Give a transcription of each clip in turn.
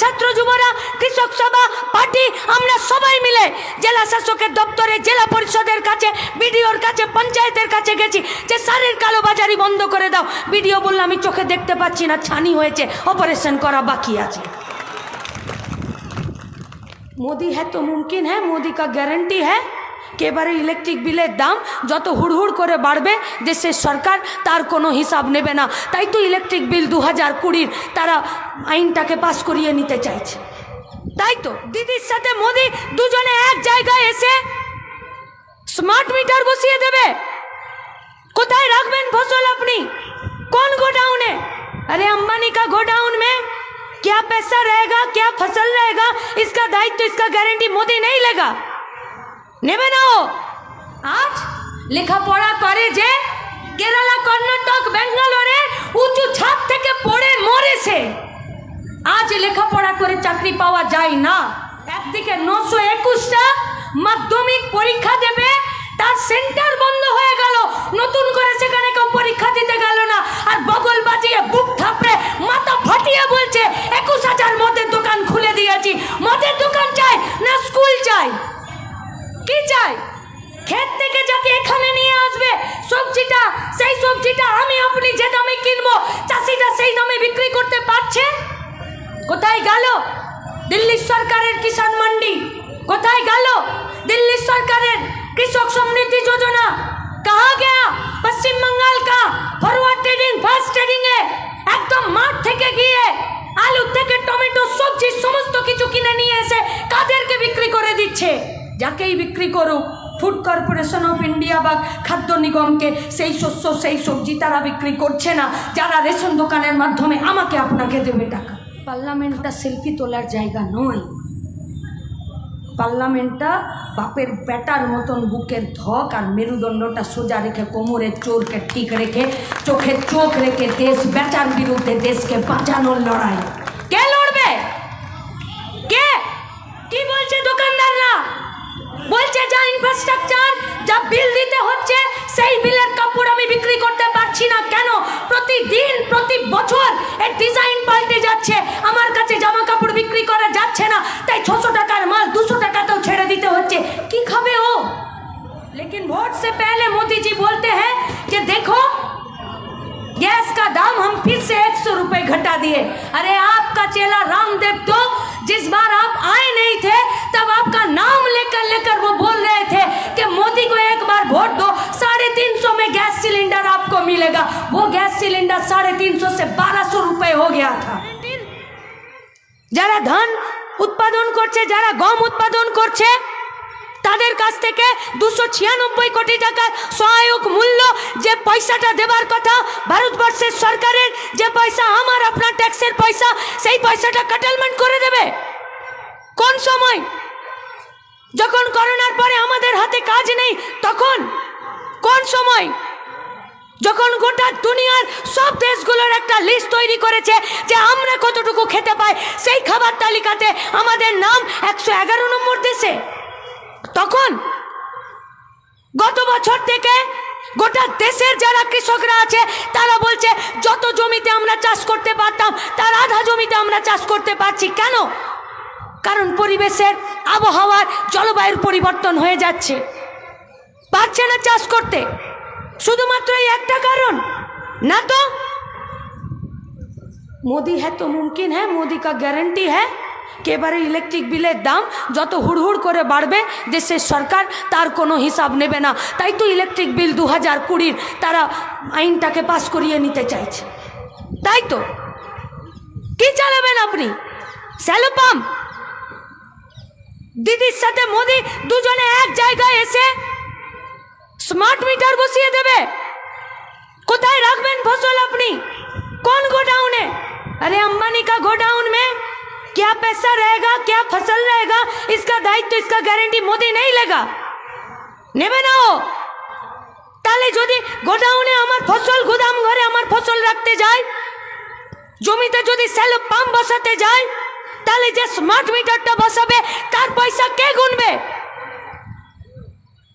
ছাত্র যুবরা, কৃষক সভা, পার্টি, আমরা সবাই মিলে জেলা শাসকের দপ্তরে, জেলা পরিষদের কাছে, বিডিওর কাছে, পঞ্চায়েতের কাছে গেছি যে সারের কালোবাজারি বন্ধ করে দাও। বিডিও বলল আমি চোখে দেখতে পাচ্ছি না, ছানি হয়েছে, অপারেশন করা বাকি আছে। मोदी है तो मुमकिन है, मोदी का গ্যারান্টি है कि এবারে ইলেকট্রিক বিলের দাম যত হুড়হুড় করে বাড়বে দেশের সরকার তার কোনো হিসাব নেবে না। তাই তো ইলেকট্রিক বিল 2020 তারা আইনটাকে পাস করিয়ে নিতে চাইছে। তাই তো দিদির সাথে মোদি দুজনে এক জায়গায় এসে স্মার্ট মিটার বসিয়ে দেবে। কোথায় রাখবেন ফসল আপনি? কোন গোडाउन? अरे अंबानी का गोडाउन में क्या पैसा रहेगा, क्या फसल रहेगा, इसका दायित्व, इसका गारंटी मोदी नहीं लेगा, নেবে না। ও আজ লেখাপড়া করে যে কেরালা, কর্ণাটক, ব্যাঙ্গালোরে উঁচু ছাদ থেকে পড়ে মরেছে, আজ লেখাপড়া করে চাকরি পাওয়া যায় না। একদিকে 921টা মাধ্যমিক পরীক্ষা দেবে, তার সেন্টার বন্ধ হয়ে গেল, নতুন করে সেখানে কেউ পরীক্ষা দিতে গেল না। আর বগল বাজিয়ে বুক থাপড়ে মাথা ফাটিয়ে বলছে 21,000 মদের দোকান খুলে দিয়েছি। মদের দোকান চাই না স্কুল চাই? কি চাই? ক্ষেত থেকে যাকে এখানে নিয়ে আসবে সবজিটা, সেই সবজিটা আমি আপনি যে দামে কিনবো চাষিটা সেই দামে বিক্রি করতে পারছে? কোথায় গেল দিল্লি সরকারের কিষাণ মন্ডি? কোথায় গেল দিল্লি সরকারের কৃষক সমৃদ্ধি যোজনা? कहाँ गया पश्चिम बंगाल का फॉरवर्ड ट्रेडिंग, फास्ट ट्रेडिंग है एकदम माठ থেকে গিয়ে আলু থেকে টমেটো সবজি সমস্ত কিছু কিনে নিয়ে এসে কাদেরকে বিক্রি করে দিচ্ছে? যাকেই বিক্রি করুক, ফুড কর্পোরেশন অফ ইন্ডিয়া বা খাদ্য নিগমকে সেই শস্য সেই সবজি তারা বিক্রি করছে না, যারা রেশন দোকানের মাধ্যমে আমাকে আপনাকে দেবে টাকা। পার্লামেন্টটা সেলফি তোলার জায়গা নয়। পার্লামেন্টটা বাপের বেটার মতন বুকের ধক আর মেরুদণ্ডটা সোজা রেখে, কোমরের চোরকে ঠিক রেখে, চোখে চোখ রেখে দেশ বেচার বিরুদ্ধে দেশকে বাঁচানোর লড়াই। কে লড়বে? কে? কি বলছে দোকানদাররা? বলছে যা ইনফ্রাস্ট্রাকচার, যা বিল দিতে হচ্ছে সেই বিলের কাপড় আমি বিক্রি করতে পারছি না। কেন? প্রতিদিন প্রতি বছর এর ডিজাইন পাল্টে যাচ্ছে, আমার কাছে জামা কাপড় বিক্রি করা যাচ্ছে না, তাই 600 টাকার মাল 200 টাকাতেও ছেড়ে দিতে হচ্ছে। কি খাবে ও? लेकिन वोट से पहले मोदी जी बोलते हैं कि देखो गैस का दाम हम फिर से 100 रुपए घटा दिए। अरे आपका चेला रामदेव तो जिस बार आप आए नहीं थे तब आपका नाम लेकर वो बोल रहे थे कि मोदी को एक बार वोट दो, 350 में गैस सिलेंडर आपको मिलेगा। वो गैस सिलेंडर 350 से 1200 रुपए हो गया था। যারা ধান উৎপাদন করছে, যারা গম উৎপাদন করছে, তাদের কাছ থেকে 296 কোটি টাকা সহায়ক মূল্য যে পয়সাটা দেবার কথা ভারতবর্ষের সরকারের, যে পয়সা আমার আপনার ট্যাক্সের পয়সা, সেই পয়সাটা কাটালমেন্ট করে দেবে। কোন সময়? যখন করোনার পরে আমাদের হাতে কাজ নেই তখন। কোন সময়? যখন গোটা দুনিয়ার সব দেশগুলোর একটা লিস্ট তৈরি করেছে যে আমরা কতটুকু খেতে পাই, সেই খাবার তালিকাতে আমাদের নাম 111 নম্বর দেশে। তখন গত বছর থেকে গোটা দেশের যারা কৃষকরা আছে তারা বলছে যত জমিতে আমরা চাষ করতে পারতাম তার আধা জমিতে আমরা চাষ করতে পারছি। কেন? কারণ পরিবেশের, আবহাওয়ার, জলবায়ুর পরিবর্তন হয়ে যাচ্ছে, পারছে না চাষ করতে। শুধুমাত্র এই একটা কারণ না তো। মোদি है तो मुमकिन है, मोदी का গ্যারান্টি है कि এবারে ইলেকট্রিক বিলের দাম যত হুড়হুড় করে বাড়বে দেশের সরকার তার কোনো হিসাব নেবে না। তাই তো ইলেকট্রিক বিল 2020 তারা আইনটাকে পাস করিয়ে নিতে চাইছে। তাই তো। কি চালাবেন আপনি? Shallow pump? দিদির সাথে মোদি দুজনে এক জায়গায় এসে স্মার্ট মিটার বসিয়ে দেবে। কোথায় রাখবেন ফসল আপনি? কোন গোডাউনে? अरे अंबानी का गोडाउन में क्या पैसा रहेगा, क्या फसल रहेगा, इसका दायित्व, इसका गारंटी मोदी नहीं लेगा, নেবে না। ও তাহলে যদি গোডাউনে আমার ফসল, গুদাম ঘরে আমার ফসল রাখতে যায়, জমিতে যদি সেল পাম্প বসাতে যায়, তাহলে যে স্মার্ট মিটারটা বসাবে তার পয়সা কে গুনবে?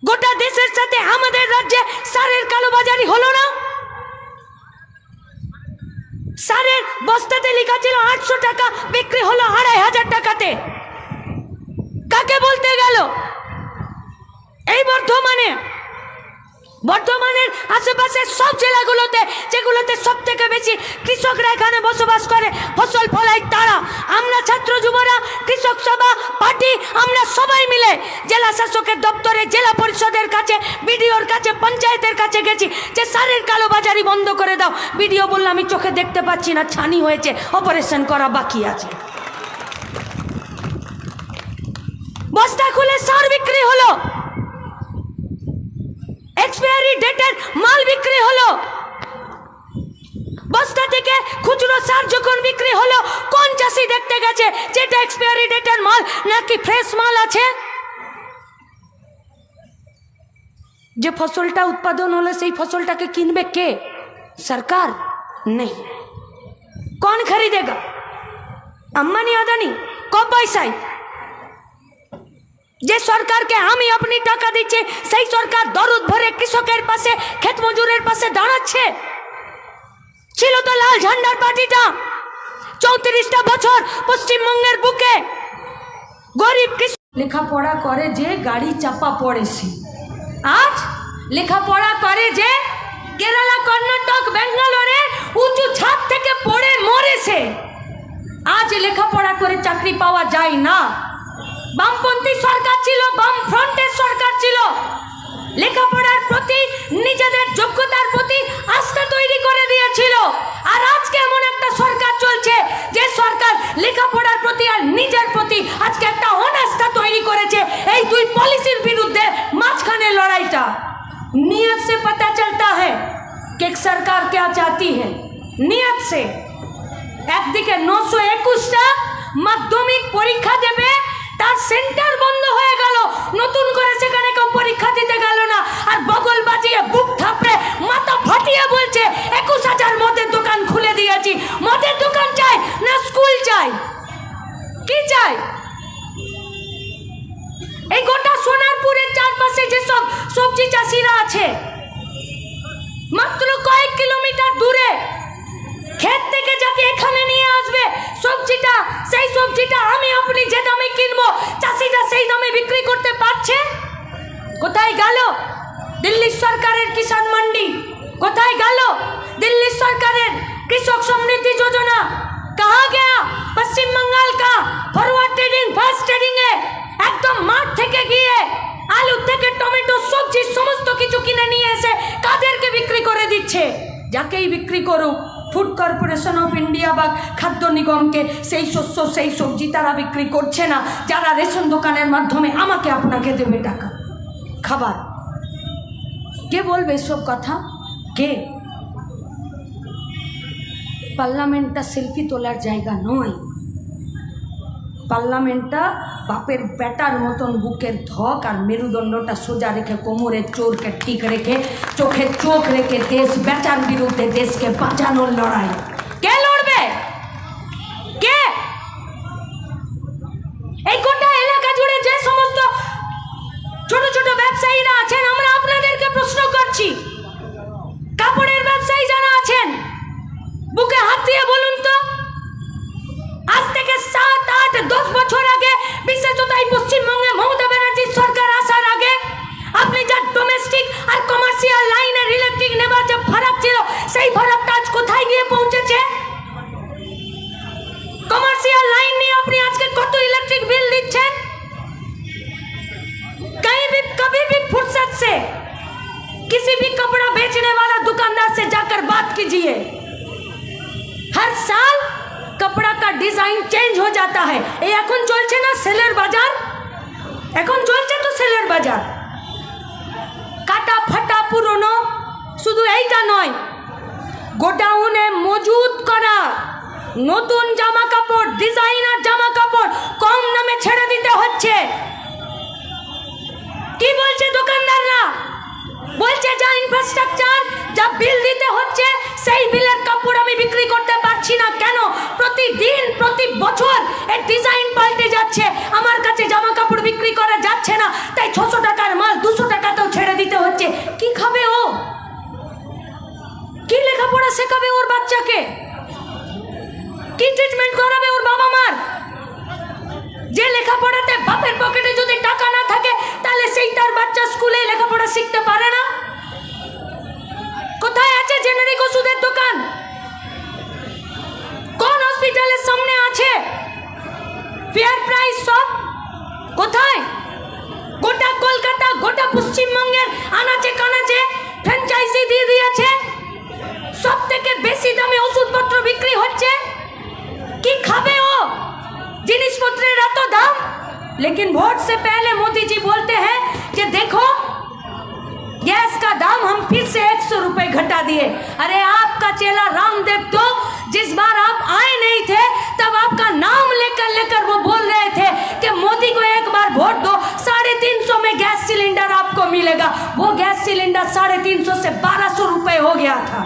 গোটা দেশের সাথে আমাদের রাজ্যে সারের কালোবাজারি হলো না? সারের বস্তাতে লেখা ছিল 800 টাকা, বিক্রি হলো হাতে? কাকে বলতে গেল? এই বর্ধমানের আশেপাশে সব জেলাগুলোতে, যেগুলোতে সব থেকে বেশি কৃষকরা এখানে বসবাস করে, ফসল ফলায় তারা, আমরা ছাত্র যুবরা, কৃষক সভা পার্টি, আমরা সবাই মিলে জেলা শাসকের দপ্তরে, জেলা পরিষদের কাছে, বিডিওর কাছে, পঞ্চায়েতের কাছে গেছি যে সারের কালোবাজারি বন্ধ করে দাও। বিডিও বলল আমি চোখে দেখতে পাচ্ছি না, ছানি হয়েছে, অপারেশন করা বাকি আছে। বস্তা খুলে সার বিক্রি হলো, এক্সপায়ারি ডেটের মাল বিক্রি হলো। বস্তা থেকে খুচরো সার যখন বিক্রি হলো, কোন চাষি দেখতে গেছে যেটা এক্সপায়ারি ডেটের মাল নাকি ফ্রেশ মাল আছে? যে ফসলটা উৎপাদন হলো সেই ফসলটাকে কিনবে কে? সরকার? নেই। कौन खरीदेगा? अंबानी अदानी? कब पैसा? যে সরকারকে আমি আপনি টাকা দিচ্ছি সেই সরকার দরদ ভরে কৃষকের পাশে, ক্ষেত মজুরের পাশে দাঁড়াচ্ছে। ছিল তো লাল ঝান্ডার পার্টিটা 34টা বছর পশ্চিমবঙ্গের বুকে গরিব কৃষক লেখাপড়া করে যে গাড়ি চাপা পড়েছে, আজ লেখাপড়া করে যে কেরালা, কর্ণাটক, বেঙ্গালোরে উঁচু ছাদ থেকে পড়ে মরেছে, আজ লেখাপড়া করে চাকরি পাওয়া যায় না। বামপন্থী সরকার ছিল, বাম ফ্রন্টের সরকার ছিল, লেখাপড়ার প্রতি, নিজেদের যোগ্যতার প্রতি আস্থা তৈরি করে দিয়েছিল। আর আজকে এমন একটা সরকার চলছে যে সরকার লেখাপড়ার প্রতি আর নিজের প্রতি আজকে একটা অনাস্থা তৈরি করেছে। এই দুই পলিসির বিরুদ্ধে মাঝখানে লড়াইটা। নিয়ত से पता चलता है कि सरकार क्या चाहती है। নিয়ত से একদিকে 921টা মাধ্যমিক পরীক্ষা দেবে, তার সেন্টার বন্ধ হয়ে গেল, নতুন করে সেখানে কেউ পরীক্ষা দিতে গেল না, আর বগল বাজিয়ে বুক থাপড়ে মাথা ফাটিয়ে বলছে 21,000 মদের দোকান খুলে দিয়েছি। মদের দোকান চাই না স্কুল চাই? কি চাই? এই গোটা সোনারপুরের চারপাশে যেসব সবজি চাষিরা আছে, মাত্র কয়েক কিলোমিটার দূরে ক্ষেত থেকে যাকে এখানে নিয়ে আসবে সবজিটা, সেই সবজিটা আমি আপনি যে দামে কিনবো চাষিটা সেই দামে বিক্রি করতে পারছে? কোথায় গেল দিল্লি সরকারের কিষাণ মান্ডি? কোথায় গেল দিল্লি সরকারের কৃষক সমৃদ্ধি যোজনা? कहाँ गया पश्चिम बंगाल का फॉरवर्ड ट्रेडिंग, फास्ट ट्रेडिंग है? একদম মাঠ থেকে গিয়ে আলু থেকে টমেটো সবজি সমস্ত কিছু কিনে নিয়ে এসে কাদেরকে বিক্রি করে দিচ্ছে? যাকেই বিক্রি করুক, ফুড কর্পোরেশন অফ ইন্ডিয়া বা খাদ্য নিগমকে সেই শস্য, সেই সবজি তারা বিক্রি করছে না, যারা রেশন দোকানের মাধ্যমে আমাকে আপনাকে দেবে টাকা খাবার। কে বলবে এসব কথা? কে? পার্লামেন্টটা সেলফি তোলার জায়গা নয়। পার্লামেন্টটা বাপের বেটার মতন বুকের ধক আর মেরুদণ্ডটা সোজা রেখে, কোমরের চোরকে ঠিক রেখে, চোখে চোখ রেখে দেশ বেচার বিরুদ্ধে দেশকে বাঁচানোর লড়াই। কে লড়বে? কে? এই গোটা এলাকা জুড়ে যে সমস্ত ছোট ছোট ব্যবসায়ীরা আছেন, আমরা আপনাদেরকে প্রশ্ন করছি, কাপড়ের ব্যবসায়ী যারা আছেন, বুকে হাত দিয়ে বলুন তো, আজ থেকে 7, 8, 10 বছর আগে, বিশেষত এই পশ্চিমবঙ্গে মমতা ব্যানার্জির সরকার আসার আগে, আপনি যা ডোমেস্টিক আর কমার্শিয়াল লাইনের ইলেকট্রিক নেবার যে ফারাক ছিল, সেই ফারাকটা আজ কোথায় গিয়ে পৌঁছেছে? কমার্শিয়াল লাইন নিয়ে আপনি আজকে কত ইলেকট্রিক বিল দিচ্ছেন? कहीं भी कभी भी फुर्सत से किसी भी कपड़ा बेचने वाला दुकानदार से जाकर बात कीजिए, हर साल कपड़ा का डिजाइन चेंज हो जाता है। ये এখন চলছে না সেলের বাজার? এখন চলছে তো সেলের বাজার, কাটা ফাটা পুরনো। শুধু এইটা নয়, গোডাউনে মজুদ করা নতুন জামা কাপড়, ডিজাইনার জামা কাপড় কম দামে ছেড়ে দিতে হচ্ছে। কি বলছে দোকানদাররা? বলছে যা ইনফ্রাস্ট্রাকচার, যা বিল দিতে হচ্ছে, সেই বিলের কাপড় আমি বিক্রি করতে পারছি না। কেন? প্রতিদিন, প্রতি বছর এর ডিজাইন পাল্টে যাচ্ছে, আমার কাছে জামা কাপড় বিক্রি করা যাচ্ছে না, তাই 600 টাকার মাল 200 টাকাতেও ছেড়ে দিতে হচ্ছে। কি খাবে ও? কি লেখাপড়া শেখাবে ওর বাচ্চাকে? কি ট্রিটমেন্ট করাবে ওর বাবা মার? শিখতে পারে না? কোথায় আছে জেনারিক ওষুধের দোকান? কোন হসপিটালের সামনে আছে ফেয়ার প্রাইস শপ? কোথায়? গোটা কলকাতা, গোটা পশ্চিমবঙ্গের আনাচে কানাচে ফ্র্যাঞ্চাইজি দিয়ে দিয়েছে। সব থেকে বেশি দামে ওষুধপত্র বিক্রি হচ্ছে। কি খাবে ও? জিনিসপত্রের এত दाम। लेकिन वोट से पहले मोदी जी बोलते हैं कि देखो गैस का दाम हम फिर से 100 रुपए घटा दिए। अरे आपका चेला रामदेव तो जिस बार आप आए नहीं थे तब आपका नाम लेकर वो बोल रहे थे कि मोदी को एक बार वोट दो, 350 में गैस सिलेंडर आपको मिलेगा। वो गैस सिलेंडर 350 से 1200 रुपए हो गया था।